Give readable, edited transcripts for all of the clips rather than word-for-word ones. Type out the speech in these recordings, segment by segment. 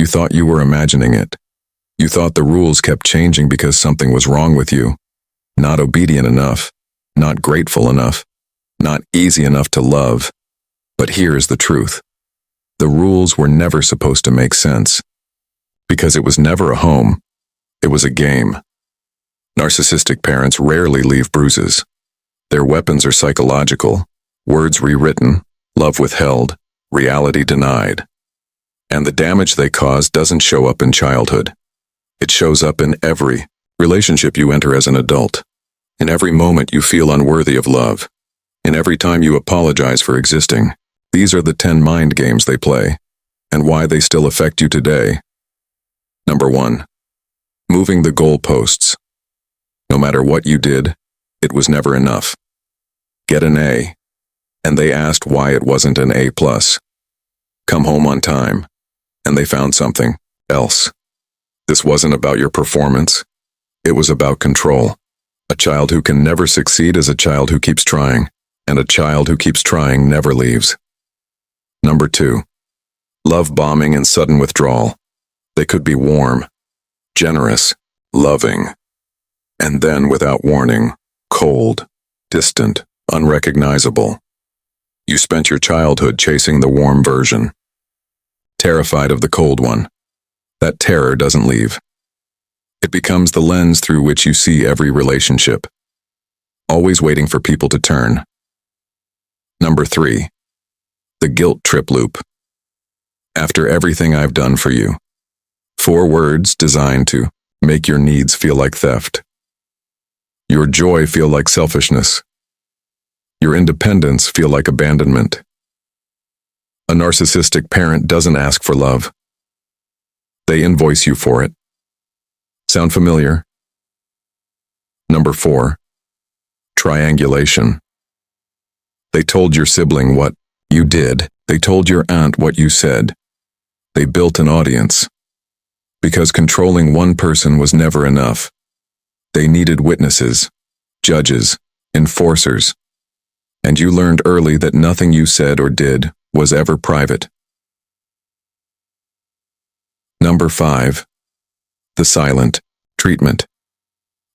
You thought you were imagining it. You thought the rules kept changing because something was wrong with you. Not obedient enough, not grateful enough, not easy enough to love. But here's the truth. The rules were never supposed to make sense. Because it was never a home. It was a game. Narcissistic parents rarely leave bruises. Their weapons are psychological, words rewritten, love withheld, reality denied. And the damage they cause doesn't show up in childhood. It shows up in every relationship you enter as an adult, in every moment you feel unworthy of love, in every time you apologize for existing. These are the 10 mind games they play, and why they still affect you today. Number 1. Moving the goalposts. No matter what you did, it was never enough. Get an A, and they asked why it wasn't an A+. Come home on time, and they found something else. This wasn't about your performance. It was about control. A child who can never succeed is a child who keeps trying, and a child who keeps trying never leaves. Number 2. Love bombing and sudden withdrawal. They could be warm, generous, loving, and then without warning, cold, distant, unrecognizable. You spent your childhood chasing the warm version, terrified of the cold one. That terror doesn't leave. It becomes the lens through which you see every relationship, always waiting for people to turn. Number 3. The guilt trip loop. After everything I've done for you. 4 words designed to make your needs feel like theft. Your joy feel like selfishness. Your independence feel like abandonment. A narcissistic parent doesn't ask for love. They invoice you for it. Sound familiar? Number 4. Triangulation. They told your sibling what you did. They told your aunt what you said. They built an audience. Because controlling one person was never enough. They needed witnesses, judges, enforcers. And you learned early that nothing you said or did was ever private. Number 5. The silent treatment.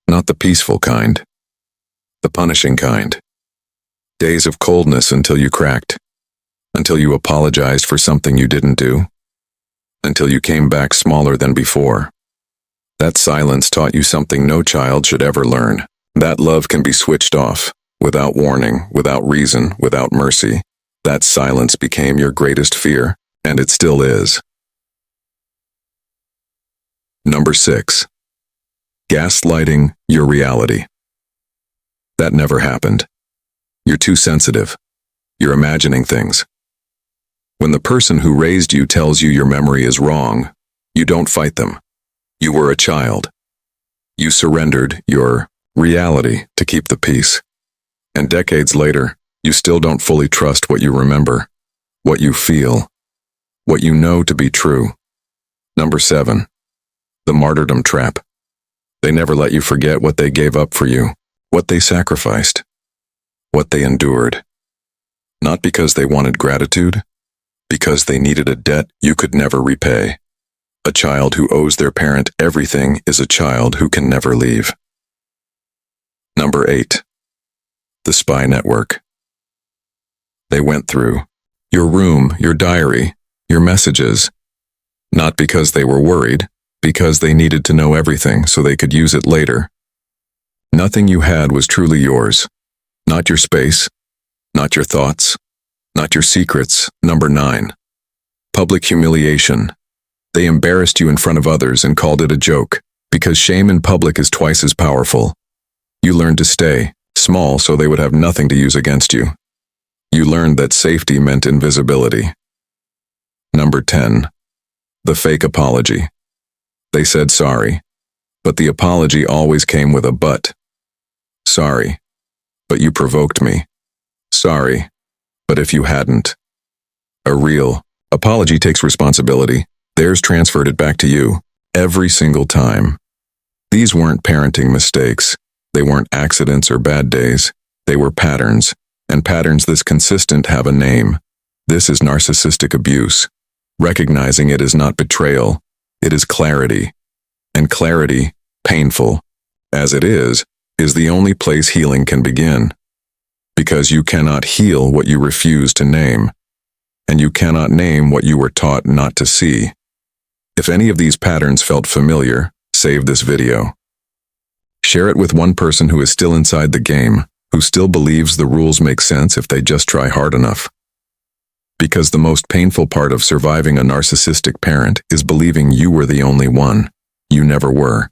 Not the peaceful kind. The punishing kind. Days of coldness until you cracked. Until you apologized for something you didn't do. Until you came back smaller than before. That silence taught you something no child should ever learn. That love can be switched off, without warning, without reason, without mercy. That silence became your greatest fear, and it still is. Number 6. Gaslighting your reality. That never happened. You're too sensitive. You're imagining things. When the person who raised you tells you your memory is wrong, you don't fight them. You were a child. You surrendered your reality to keep the peace. And decades later, you still don't fully trust what you remember, what you feel, what you know to be true. Number 7. The martyrdom trap. They never let you forget what they gave up for you, what they sacrificed, what they endured. Not because they wanted gratitude, because they needed a debt you could never repay. A child who owes their parent everything is a child who can never leave. Number 8. The spy network. They went through your room, your diary, your messages, not because they were worried, because they needed to know everything so they could use it later. Nothing you had was truly yours. Not your space, not your thoughts, not your secrets. Number 9. Public humiliation. They embarrassed you in front of others and called it a joke, because shame in public is twice as powerful. You learned to stay small so they would have nothing to use against you. You learned that safety meant invisibility. Number 10. The fake apology. They said sorry, but the apology always came with a but. Sorry, but you provoked me. Sorry, but if you hadn't. A real apology takes responsibility. Theirs transferred it back to you, every single time. These weren't parenting mistakes. They weren't accidents or bad days. They were patterns, and patterns this consistent have a name. This is narcissistic abuse. Recognizing it is not betrayal, it is clarity. And clarity, painful as it is the only place healing can begin. Because you cannot heal what you refuse to name, and you cannot name what you were taught not to see. If any of these patterns felt familiar, save this video. Share it with one person who is still inside the game, who still believes the rules make sense if they just try hard enough. Because the most painful part of surviving a narcissistic parent is believing you were the only one. You never were.